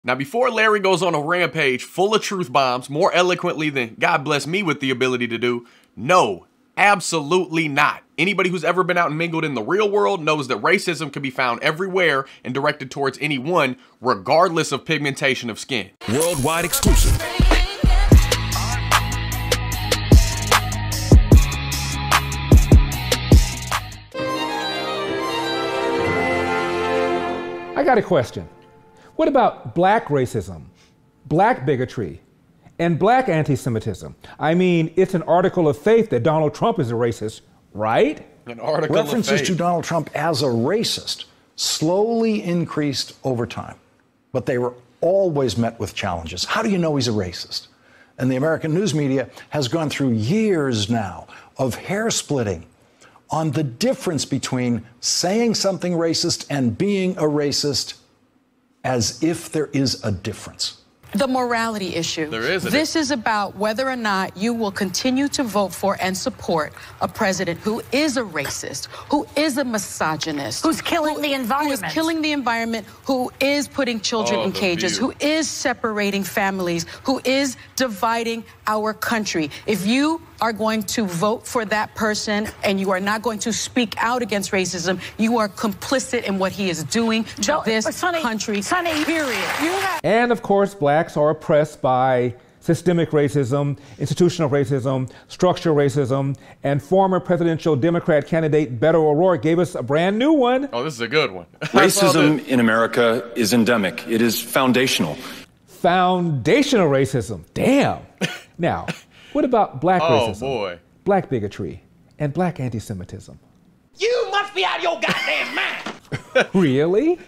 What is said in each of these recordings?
Now, before Larry goes on a rampage full of truth bombs, more eloquently than God bless me with the ability to do, no, absolutely not. Anybody who's ever been out and mingled in the real world knows that racism can be found everywhere and directed towards anyone, regardless of pigmentation of skin. Worldwide exclusive. I got a question. What about black racism, black bigotry, and black anti-Semitism? I mean, it's an article of faith that Donald Trump is a racist, right? An article of faith. References to Donald Trump as a racist slowly increased over time, but they were always met with challenges. How do you know he's a racist? And the American news media has gone through years now of hair splitting on the difference between saying something racist and being a racist, as if there is a difference. The morality issue. There is. This is about whether or not you will continue to vote for and support a president who is a racist, who is a misogynist, who's killing the environment, who is killing the environment, who is putting children in cages, who is separating families, who is dividing our country. If you are going to vote for that person and you are not going to speak out against racism, you are complicit in what he is doing to this country, period. And of course, blacks are oppressed by systemic racism, institutional racism, structural racism, and former presidential Democrat candidate Beto O'Rourke gave us a brand new one. Oh, this is a good one. Racism in America is endemic. It is foundational. Foundational racism. Damn. Now, what about black racism, boy, black bigotry, and black anti-Semitism? You must be out of your goddamn mind. Really?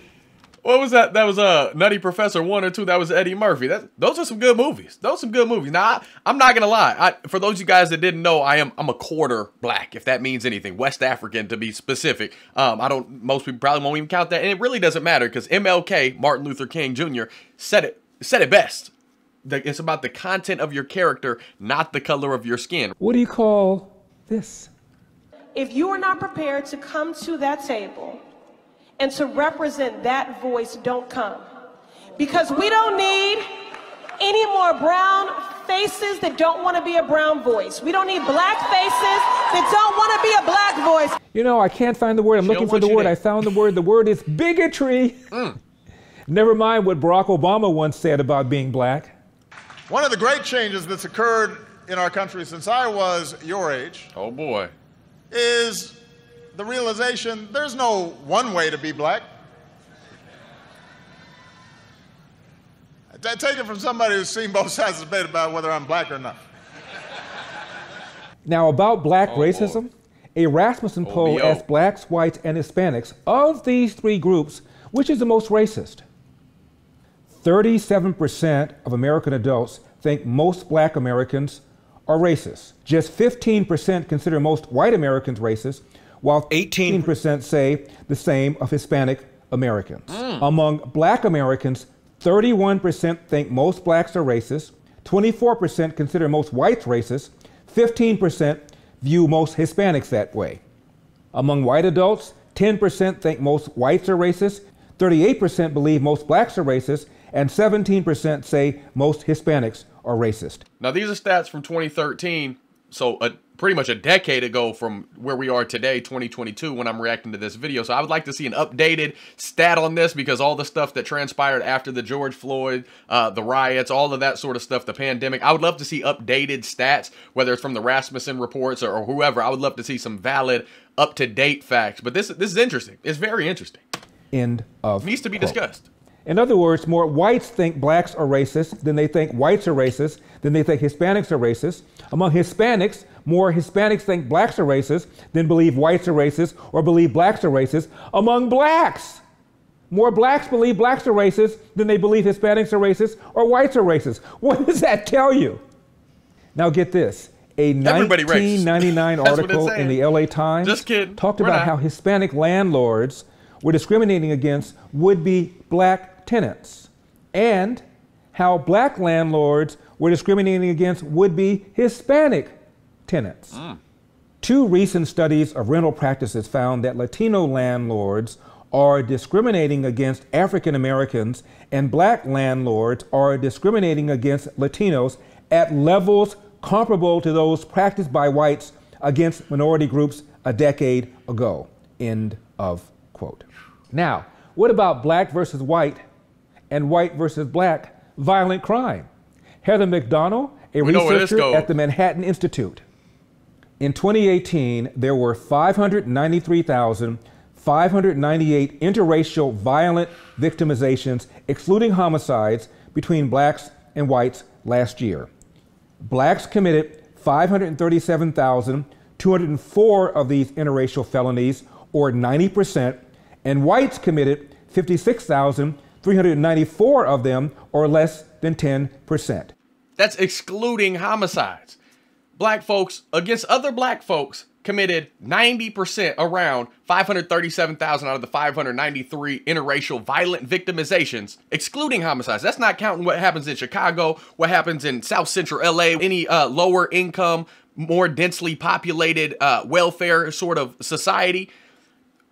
What was that? That was Nutty Professor 1 or 2. That was Eddie Murphy. Those are some good movies. Those are some good movies. Now, I'm not gonna lie. For those of you guys that didn't know, I'm a quarter black, if that means anything. West African, to be specific. Most people probably won't even count that, and it really doesn't matter because MLK, Martin Luther King Jr., said it best. It's about the content of your character, not the color of your skin. What do you call this? If you are not prepared to come to that table and to represent that voice, don't come. Because we don't need any more brown faces that don't want to be a brown voice. We don't need black faces that don't want to be a black voice. You know, I can't find the word. I'm looking for the word. I found the word. The word is bigotry. Never mind what Barack Obama once said about being black. One of the great changes that's occurred in our country since I was your age, oh boy, is the realization there's no one way to be black. I take it from somebody who's seen both sides of the debate about whether I'm black or not. Now, about black racism, a Rasmussen poll asked blacks, whites, and Hispanics, of these three groups, which is the most racist? 37% of American adults think most black Americans are racist. Just 15% consider most white Americans racist, while 18% say the same of Hispanic Americans. Among black Americans, 31% think most blacks are racist, 24% consider most whites racist, 15% view most Hispanics that way. Among white adults, 10% think most whites are racist, 38% believe most blacks are racist, and 17% say most Hispanics are racist. Now, these are stats from 2013, so pretty much a decade ago from where we are today, 2022, when I'm reacting to this video. So I would like to see an updated stat on this, because all the stuff that transpired after the George Floyd, the riots, all of that sort of stuff, the pandemic, I would love to see updated stats, whether it's from the Rasmussen reports or whoever. I would love to see some valid, up-to-date facts. But this is interesting. It's very interesting. End of Needs to be quote. discussed. In other words, more whites think blacks are racist than they think whites are racist, than they think Hispanics are racist. Among Hispanics, more Hispanics think blacks are racist than believe whites are racist or believe blacks are racist. Among blacks, more blacks believe blacks are racist than they believe Hispanics are racist or whites are racist. What does that tell you? Now get this. A 1999 article in the LA Times talked about how Hispanic landlords were discriminating against would-be black tenants, and how black landlords were discriminating against would-be Hispanic tenants. Two recent studies of rental practices found that Latino landlords are discriminating against African Americans and black landlords are discriminating against Latinos at levels comparable to those practiced by whites against minority groups a decade ago. End of quote. Now, what about black versus white and white versus black violent crime? Heather McDonald, a researcher at the Manhattan Institute. In 2018, there were 593,598 interracial violent victimizations, excluding homicides, between blacks and whites last year. Blacks committed 537,204 of these interracial felonies, or 90%, and whites committed 56,394 of them, or less than 10%. That's excluding homicides. Black folks against other black folks committed 90%, around 537,000 out of the 593 interracial violent victimizations, excluding homicides. That's not counting what happens in Chicago, what happens in South Central LA, any lower income, more densely populated welfare sort of society.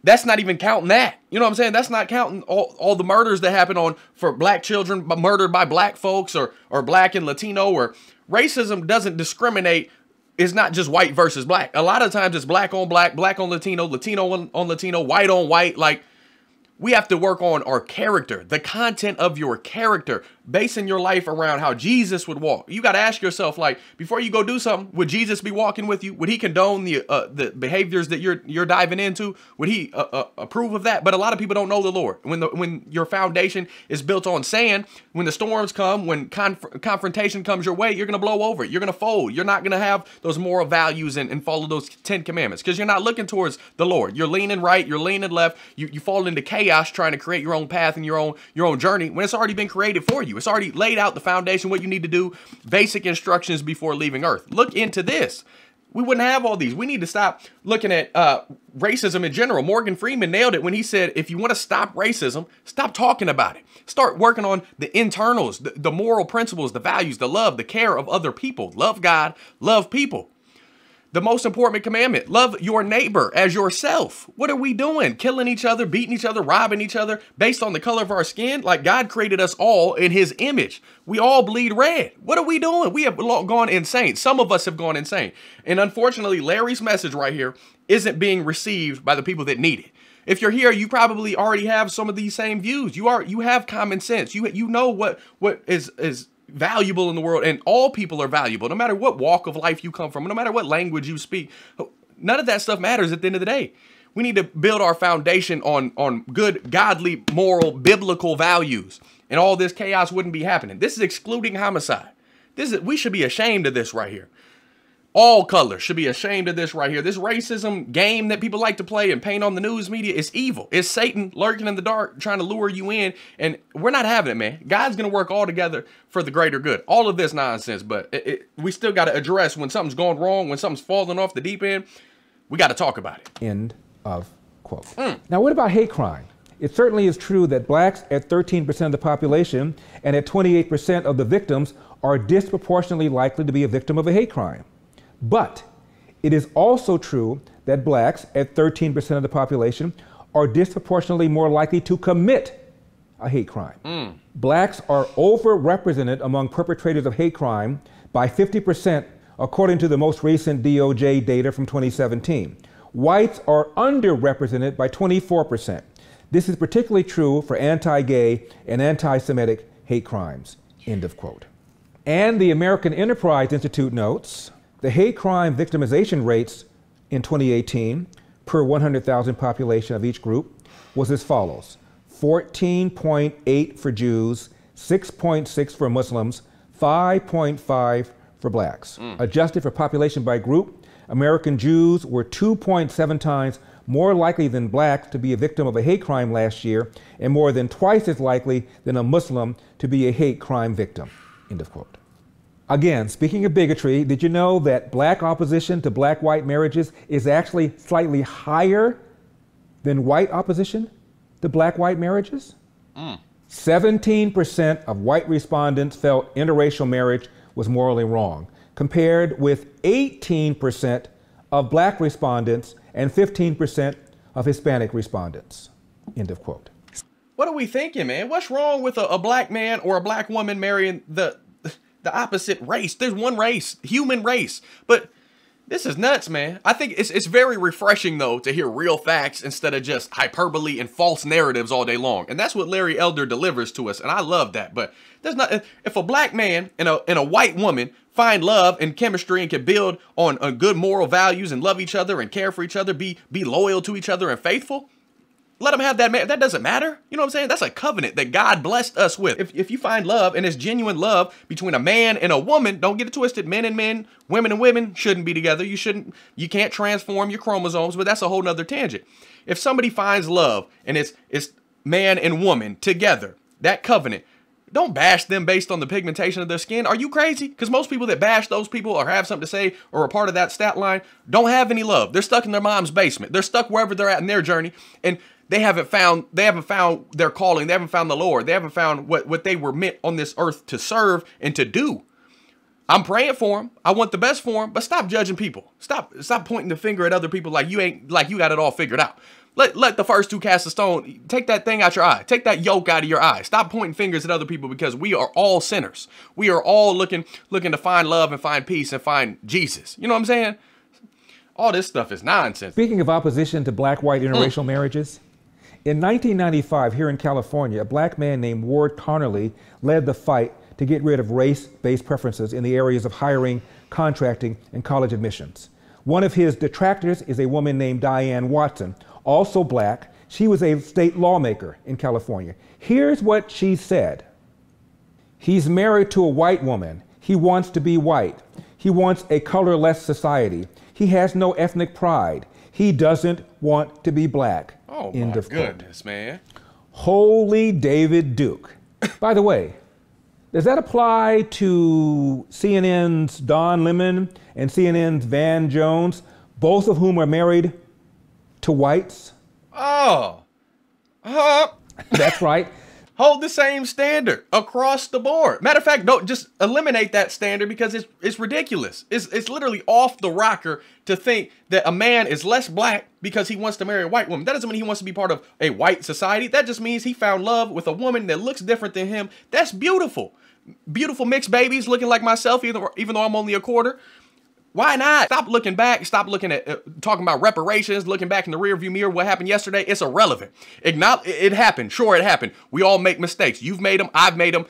That's not even counting that. You know what I'm saying? That's not counting all the murders that happen for black children murdered by black folks or black and Latino. Or racism doesn't discriminate. It's not just white versus black. A lot of times it's black on black, black on Latino, Latino on Latino, white on white. Like, we have to work on our character, the content of your character, basing your life around how Jesus would walk. You got to ask yourself, like, before you go do something, would Jesus be walking with you? Would he condone the behaviors that you're diving into? Would he approve of that? But a lot of people don't know the Lord. When your foundation is built on sand, when the storms come, when confrontation comes your way, you're going to blow over. You're going to fold. You're not going to have those moral values and follow those 10 commandments because you're not looking towards the Lord. You're leaning right. You're leaning left. You fall into chaos trying to create your own path and your own journey when it's already been created for you. It's already laid out the foundation, what you need to do, basic instructions before leaving Earth. Look into this. We wouldn't have all these. We need to stop looking at racism in general. Morgan Freeman nailed it when he said, if you want to stop racism, stop talking about it. Start working on the internals, the moral principles, the values, the love, the care of other people. Love God, love people. The most important commandment, love your neighbor as yourself. What are we doing? Killing each other, beating each other, robbing each other based on the color of our skin? Like, God created us all in his image. We all bleed red. What are we doing? We have gone insane. Some of us have gone insane. And unfortunately, Larry's message right here isn't being received by the people that need it. If you're here, you probably already have some of these same views. You have common sense. You know what is valuable in the world, and all people are valuable, no matter what walk of life you come from, no matter what language you speak. None of that stuff matters at the end of the day. We need to build our foundation on good, godly, moral, biblical values, and all this chaos wouldn't be happening. This is excluding homicide. We should be ashamed of this right here. All colors should be ashamed of this right here. This racism game that people like to play and paint on the news media is evil. It's Satan lurking in the dark, trying to lure you in. And we're not having it, man. God's going to work all together for the greater good. All of this nonsense, but we still got to address when something's going wrong, when something's falling off the deep end. We got to talk about it. End of quote. Now, what about hate crime? It certainly is true that blacks at 13% of the population and at 28% of the victims are disproportionately likely to be a victim of a hate crime. But it is also true that blacks at 13% of the population are disproportionately more likely to commit a hate crime. Blacks are overrepresented among perpetrators of hate crime by 50%, according to the most recent DOJ data from 2017. Whites are underrepresented by 24%. This is particularly true for anti-gay and anti-Semitic hate crimes. End of quote. And the American Enterprise Institute notes, the hate crime victimization rates in 2018 per 100,000 population of each group was as follows: 14.8 for Jews, 6.6 for Muslims, 5.5 for blacks. Adjusted for population by group, American Jews were 2.7 times more likely than blacks to be a victim of a hate crime last year, and more than twice as likely than a Muslim to be a hate crime victim. End of quote. Again, speaking of bigotry, did you know that black opposition to black-white marriages is actually slightly higher than white opposition to black-white marriages? 17% of white respondents felt interracial marriage was morally wrong, compared with 18% of black respondents and 15% of Hispanic respondents. End of quote. What are we thinking, man? What's wrong with a black man or a black woman marrying the opposite race? There's one race, human race. But this is nuts, man. I think it's very refreshing, though, to hear real facts instead of just hyperbole and false narratives all day long. And that's what Larry Elder delivers to us, and I love that. But there's not, if a black man and a white woman find love and chemistry and can build on good moral values and love each other and care for each other, be loyal to each other and faithful, let them have that, man. That doesn't matter. You know what I'm saying? That's a covenant that God blessed us with. If you find love and it's genuine love between a man and a woman, don't get it twisted. Men and men, women and women shouldn't be together. You can't transform your chromosomes, but that's a whole nother tangent. If somebody finds love and it's man and woman together, that covenant, don't bash them based on the pigmentation of their skin. Are you crazy? Because most people that bash those people or have something to say or are part of that stat line don't have any love. They're stuck in their mom's basement. They're stuck wherever they're at in their journey, and they haven't found their calling. They haven't found the Lord. They haven't found what they were meant on this earth to serve and to do. I'm praying for them. I want the best for them, but stop judging people. Stop pointing the finger at other people like you got it all figured out. Let the first two cast a stone. Take that thing out your eye. Take that yoke out of your eye. Stop pointing fingers at other people, because we are all sinners. We are all looking to find love and find peace and find Jesus. You know what I'm saying? All this stuff is nonsense. Speaking of opposition to black-white interracial marriages, in 1995, here in California, a black man named Ward Connerly led the fight to get rid of race-based preferences in the areas of hiring, contracting, and college admissions. One of his detractors is a woman named Diane Watson, also black. She was a state lawmaker in California. Here's what she said. He's married to a white woman. He wants to be white. He wants a colorless society. He has no ethnic pride. He doesn't want to be black. Oh, my goodness, man. Holy David Duke. By the way, does that apply to CNN's Don Lemon and CNN's Van Jones, both of whom are married to whites? Oh. That's right. Hold the same standard across the board. Matter of fact, don't just eliminate that standard, because it's ridiculous. It's literally off the rocker to think that a man is less black because he wants to marry a white woman. That doesn't mean he wants to be part of a white society. That just means he found love with a woman that looks different than him. That's beautiful. Beautiful mixed babies looking like myself, even though I'm only a quarter. Why not? Stop looking back. Stop looking at talking about reparations, looking back in the rearview mirror. What happened yesterday? It's irrelevant. It happened. Sure, it happened. We all make mistakes. You've made them. I've made them.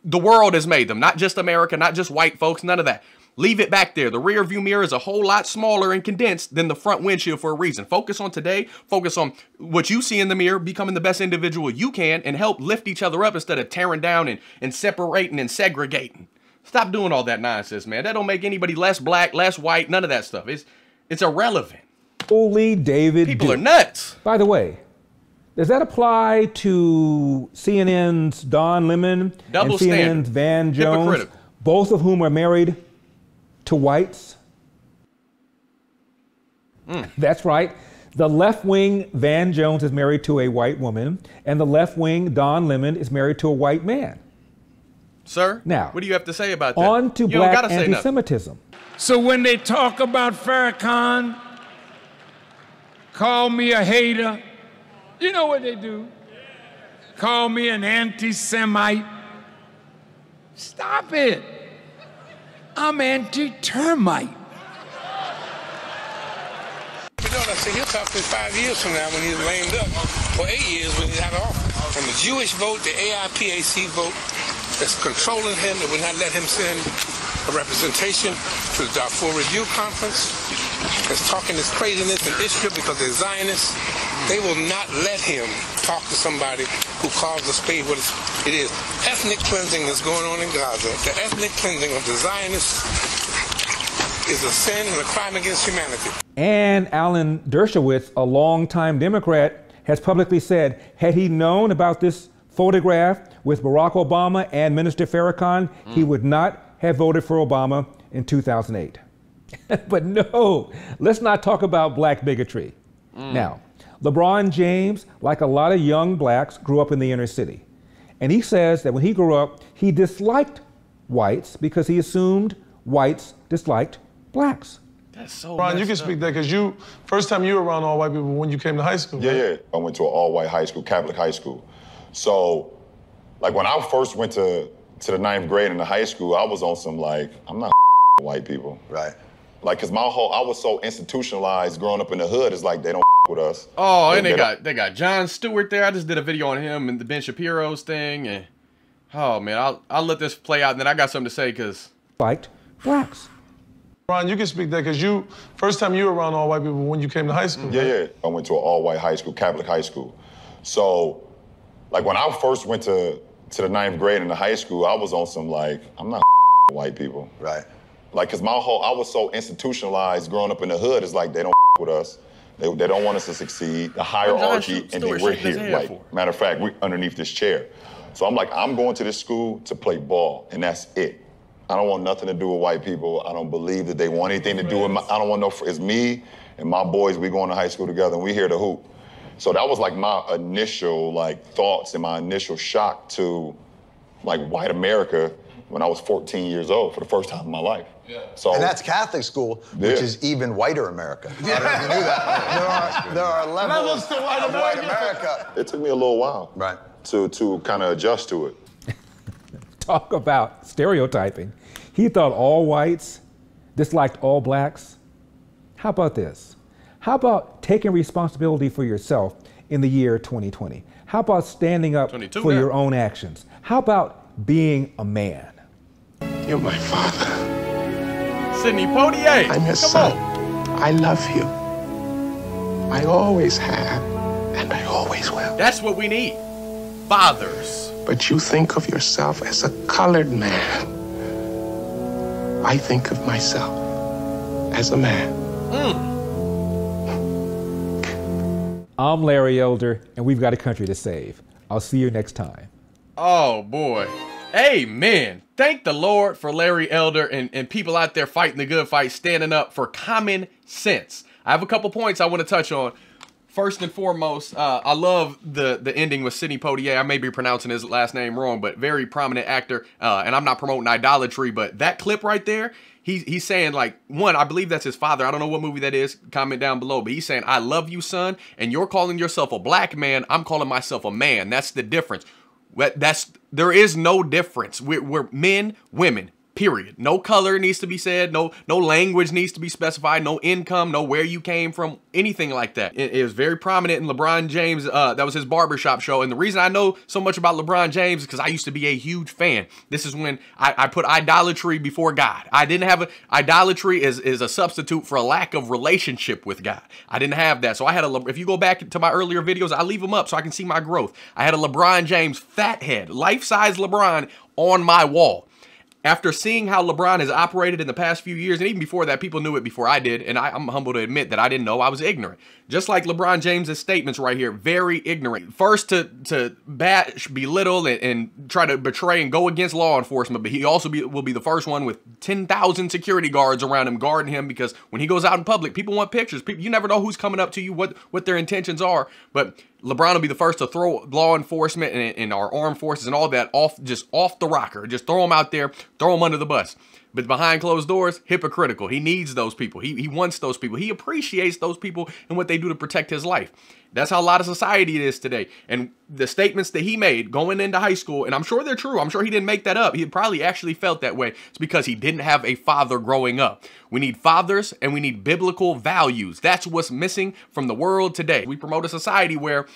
The world has made them. Not just America, not just white folks, none of that. Leave it back there. The rearview mirror is a whole lot smaller and condensed than the front windshield for a reason. Focus on today. Focus on what you see in the mirror, becoming the best individual you can, and help lift each other up instead of tearing down and separating and segregating. Stop doing all that nonsense, man. That don't make anybody less black, less white, none of that stuff. It's irrelevant. Holy David People Duke. are nuts. By the way, does that apply to CNN's Don Lemon Double and standard. CNN's Van Jones, Hypocritical. both of whom are married to whites? That's right. The left-wing Van Jones is married to a white woman, and the left-wing Don Lemon is married to a white man. Sir, now, what do you have to say about that? On to you black anti-Semitism. So when they talk about Farrakhan, call me a hater, you know what they do? Call me an anti-Semite. Stop it. I'm anti-termite. You know, I say he'll talk to 5 years from now when he's lamed up, or 8 years when he's out of office. From the Jewish vote, the AIPAC vote, that's controlling him, that will not let him send a representation to the Darfur Review Conference, that's talking this craziness in Israel because they're Zionists. They will not let him talk to somebody who calls the spade what it is. Ethnic cleansing that's going on in Gaza, the ethnic cleansing of the Zionists is a sin and a crime against humanity. And Alan Dershowitz, a longtime Democrat, has publicly said, had he known about this photograph with Barack Obama and Minister Farrakhan, he would not have voted for Obama in 2008. But no, let's not talk about black bigotry. Now, LeBron James, like a lot of young blacks, grew up in the inner city. And he says that when he grew up, he disliked whites because he assumed whites disliked blacks. That's so Brian, you can speak that because first time you were around all white people when you came to high school. Yeah, right? yeah. I went to an all-white high school, Catholic high school. So, like when I first went to the 9th grade in the high school, I was on some like, I'm not white people. Right. Like, cause I was so institutionalized growing up in the hood, it's like they don't with us. Oh, and they got Jon Stewart there. I just did a video on him and the Ben Shapiro's thing, and oh man, I'll let this play out, and then I got something to say because liked blacks. Brian, you can speak that because first time you were around all white people when you came to high school. Yeah, right? yeah. I went to an all-white high school, Catholic high school. So, like when I first went to the 9th grade in the high school, I was on some like, I'm not white people. Right. Like, cause I was so institutionalized growing up in the hood, it's like they don't with us. They don't want us to succeed. The hierarchy, and then we're here. Like, matter of fact, we're underneath this chair. So I'm like, I'm going to this school to play ball, and that's it. I don't want nothing to do with white people. I don't believe that they want anything to do with I don't want it's me and my boys, we going to high school together, and we here to hoop. So that was like my initial like thoughts and my initial shock to like white America when I was 14 years old for the first time in my life. Yeah. So, and that's Catholic school, which is even whiter America. I don't know if you knew that. There are levels to white America. It took me a little while to kind of adjust to it. Talk about stereotyping. He thought all whites disliked all blacks. How about this? How about taking responsibility for yourself in the year 2020? How about standing up for your own actions? How about being a man? You're my father. Sidney Poitier. I'm your son. I love you. I always have, and I always will. That's what we need. Fathers. But you think of yourself as a colored man. I think of myself as a man. I'm Larry Elder, and we've got a country to save. I'll see you next time. Oh, boy. Amen. Thank the Lord for Larry Elder and people out there fighting the good fight, standing up for common sense. I have a couple points I want to touch on. First and foremost, I love the ending with Sidney Poitier. I may be pronouncing his last name wrong, but very prominent actor. And I'm not promoting idolatry, but that clip right there, he's saying, like, one, I believe that's his father. I don't know what movie that is. Comment down below. But he's saying, I love you, son. And you're calling yourself a black man. I'm calling myself a man. That's the difference. There is no difference. We're men, women. Period. No color needs to be said. No language needs to be specified. No income. No where you came from. Anything like that. It was very prominent in LeBron James. That was his barbershop show. And the reason I know so much about LeBron James is because I used to be a huge fan. This is when I put idolatry before God. I didn't have idolatry is a substitute for a lack of relationship with God. I didn't have that. So I had if you go back to my earlier videos, I leave them up so I can see my growth. I had a LeBron James fat head, life-size LeBron on my wall. After seeing how LeBron has operated in the past few years, and even before that, people knew it before I did, and I'm humble to admit that I didn't know. I was ignorant. Just like LeBron James's statements right here, very ignorant. First to bash, belittle, and try to betray and go against law enforcement, but he also will be the first one with 10,000 security guards around him guarding him, because when he goes out in public, people want pictures. You never know who's coming up to you, what their intentions are, but LeBron will be the first to throw law enforcement and our armed forces and all that off the rocker. Just throw them out there, throw them under the bus. But behind closed doors, hypocritical. He needs those people. He wants those people. He appreciates those people and what they do to protect his life. That's how a lot of society is today. And the statements that he made going into high school, and I'm sure they're true. I'm sure he didn't make that up. He probably actually felt that way. It's because he didn't have a father growing up. We need fathers and we need biblical values. That's what's missing from the world today. We promote a society where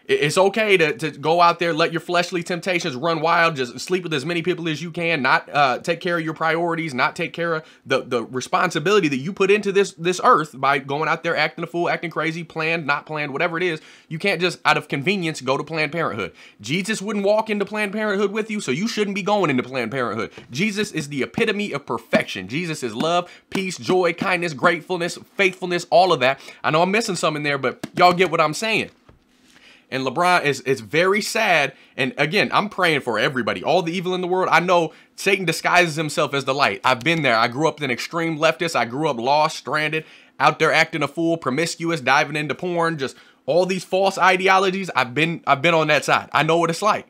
it's okay to go out there, let your fleshly temptations run wild, just sleep with as many people as you can, not take care of your priorities, not take care of the responsibility that you put into this earth by going out there acting a fool, acting crazy, planned, not planned, whatever it is. You can't just, out of convenience, go to Planned Parenthood. Jesus wouldn't walk into Planned Parenthood with you, so you shouldn't be going into Planned Parenthood. Jesus is the epitome of perfection. Jesus is love, peace, joy, kindness, gratefulness, faithfulness, all of that. I know I'm missing some in there, but y'all get what I'm saying. And LeBron is very sad. And again, I'm praying for everybody. All the evil in the world. I know Satan disguises himself as the light. I've been there. I grew up an extreme leftist. I grew up lost, stranded, out there acting a fool, promiscuous, diving into porn, just all these false ideologies. I've been on that side. I know what it's like.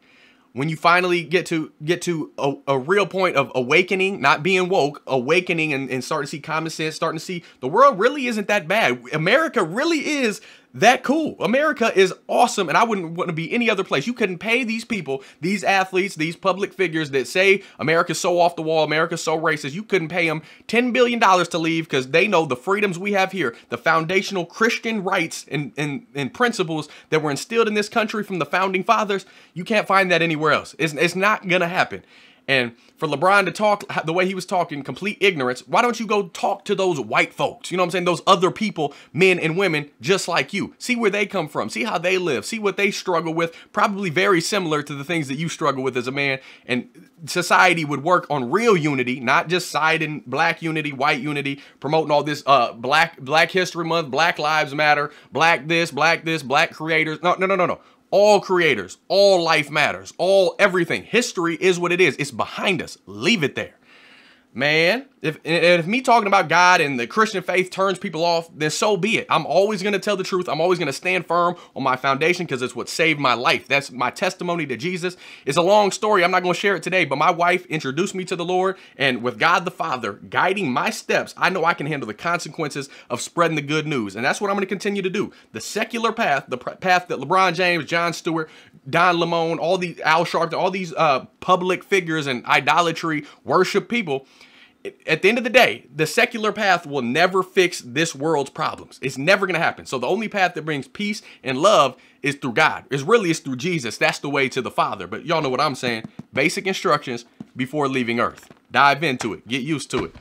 when you finally get to a real point of awakening, not being woke, awakening and starting to see common sense, starting to see the world really isn't that bad. America really is that cool. America is awesome, and I wouldn't want to be any other place. You couldn't pay these people, these athletes, these public figures that say America's so off the wall, America's so racist. You couldn't pay them $10 billion to leave because they know the freedoms we have here, the foundational Christian rights and principles that were instilled in this country from the founding fathers. You can't find that anywhere else. It's not gonna happen. And for LeBron to talk the way he was talking, complete ignorance, why don't you go talk to those white folks? You know what I'm saying? Those other people, men and women, just like you. See where they come from. See how they live. See what they struggle with. Probably very similar to the things that you struggle with as a man. And society would work on real unity, not just siding black unity, white unity, promoting all this Black History Month, Black Lives Matter, black this, black creators. No. All creators, all life matters, all everything. History is what it is. It's behind us. Leave it there. Man, if me talking about God and the Christian faith turns people off, then so be it. I'm always going to tell the truth. I'm always going to stand firm on my foundation because it's what saved my life. That's my testimony to Jesus. It's a long story. I'm not going to share it today, but my wife introduced me to the Lord, and with God the Father guiding my steps, I know I can handle the consequences of spreading the good news. And that's what I'm going to continue to do. The secular path, the path that LeBron James, Jon Stewart, Don Lemon, all these Al Sharpton, all these public figures and idolatry worship people, at the end of the day, the secular path will never fix this world's problems. It's never going to happen. So the only path that brings peace and love is through God. It's through Jesus. That's the way to the Father. But y'all know what I'm saying. Basic instructions before leaving Earth. Dive into it. Get used to it.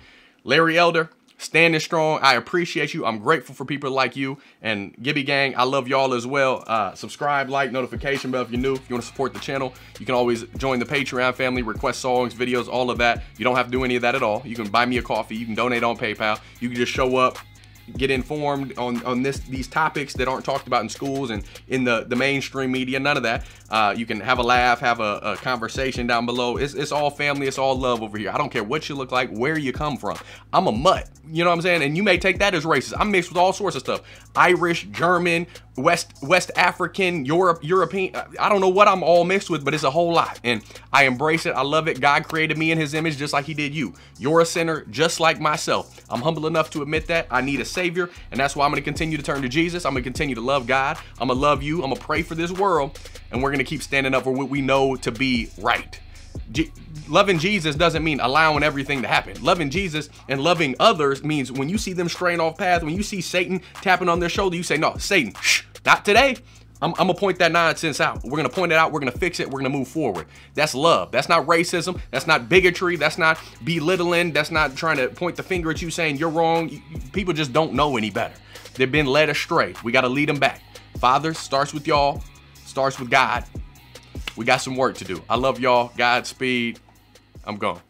Larry Elder, standing strong. I appreciate you. I'm grateful for people like you. And Gibby Gang, I love y'all as well. Subscribe, like, notification bell if you're new. If you want to support the channel, you can always join the Patreon family, request songs, videos, all of that. You don't have to do any of that at all. You can buy me a coffee. You can donate on PayPal. You can just show up, get informed on these topics that aren't talked about in schools and in the mainstream media. None of that. You can have a laugh, have a conversation down below. It's all family. It's all love over here. I don't care what you look like, where you come from. I'm a mutt. You know what I'm saying? And you may take that as racist. I'm mixed with all sorts of stuff. Irish, German, West African, European. I don't know what I'm all mixed with, but it's a whole lot. And I embrace it. I love it. God created me in his image just like he did you. You're a sinner just like myself. I'm humble enough to admit that. I need a savior. And that's why I'm going to continue to turn to Jesus. I'm going to continue to love God. I'm going to love you. I'm going to pray for this world. And we're going to keep standing up for what we know to be right. Loving Jesus doesn't mean allowing everything to happen. Loving Jesus and loving others means when you see them straying off path, when you see Satan tapping on their shoulder, you say, no, Satan, shh, not today. I'm going to point that nonsense out. We're going to point it out. We're going to fix it. We're going to move forward. That's love. That's not racism. That's not bigotry. That's not belittling. That's not trying to point the finger at you saying you're wrong. People just don't know any better. They've been led astray. We got to lead them back. Father, starts with y'all, starts with God. We got some work to do. I love y'all. Godspeed. I'm gone.